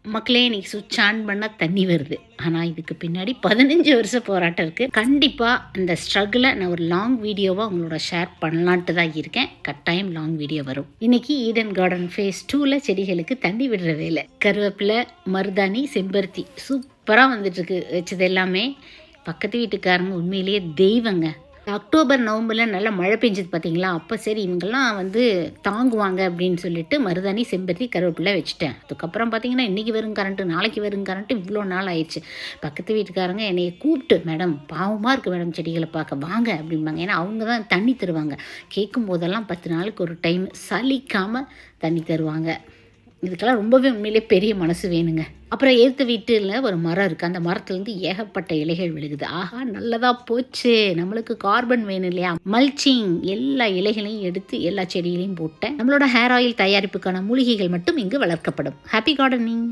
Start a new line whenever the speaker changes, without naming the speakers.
மக்களே இன்னைக்கு சுவிட்ச் ஆன் பண்ணால் தண்ணி வருது. ஆனால் இதுக்கு பின்னாடி 15 வருஷ போராட்டம் இருக்குது. கண்டிப்பாக அந்த ஸ்ட்ரகிளை நான் ஒரு லாங் வீடியோவாக உங்களோட ஷேர் பண்ணலான்ட்டு தான் இருக்கேன். கட்டாயம் லாங் வீடியோ வரும். இன்னைக்கு ஈடன் கார்டன் ஃபேஸ் 2ல செடிகளுக்கு தண்ணி விடுற வேலை. கருவேப்பிலை, மருதாணி, செம்பருத்தி சூப்பராக வந்துட்டுருக்கு. வச்சது எல்லாமே பக்கத்து வீட்டுக்காரங்க உண்மையிலேயே தெய்வங்க. அக்டோபர் நவம்பரில் நல்லா மழை பெஞ்சது பார்த்தீங்களா? அப்போ சரி இவங்கெல்லாம் தாங்குவாங்க அப்படின்னு சொல்லிட்டு மருதாணி, செம்பருத்தி, கருவேப்பிலை வச்சுட்டேன். அதுக்கப்புறம் பார்த்தீங்கன்னா இன்றைக்கி வரும் கரண்ட்டு, நாளைக்கு வரும் கரண்ட்டு, இவ்வளோ நாள் ஆயிடுச்சு. பக்கத்து வீட்டுக்காரங்க என்னை கூப்பிட்டு, மேடம் பாவமாக இருக்குது மேடம் செடிகளை பார்க்க வாங்க அப்படிம்பாங்க. ஏன்னா அவங்க தான் தண்ணி தருவாங்க. கேட்கும் போதெல்லாம் 10 நாளுக்கு ஒரு டைம் சலிக்காமல் தண்ணி தருவாங்க. இதுக்கெல்லாம் ரொம்பவே உண்மையிலே பெரிய மனசு வேணுங்க. அப்புறம் ஏற்ற வீட்டில் ஒரு மரம் இருக்குது. அந்த மரத்துலேருந்து ஏகப்பட்ட இலைகள் விழுகுது. ஆஹா, நல்லதாக போச்சு. நம்மளுக்கு கார்பன் வேணும் இல்லையா? மல்ச்சிங் எல்லா இலைகளையும் எடுத்து எல்லா செடிகளையும் போட்டேன். நம்மளோட ஹேர் ஆயில் தயாரிப்புக்கான மூலிகைகள் மட்டும் இங்கு வளர்க்கப்படும். Happy gardening.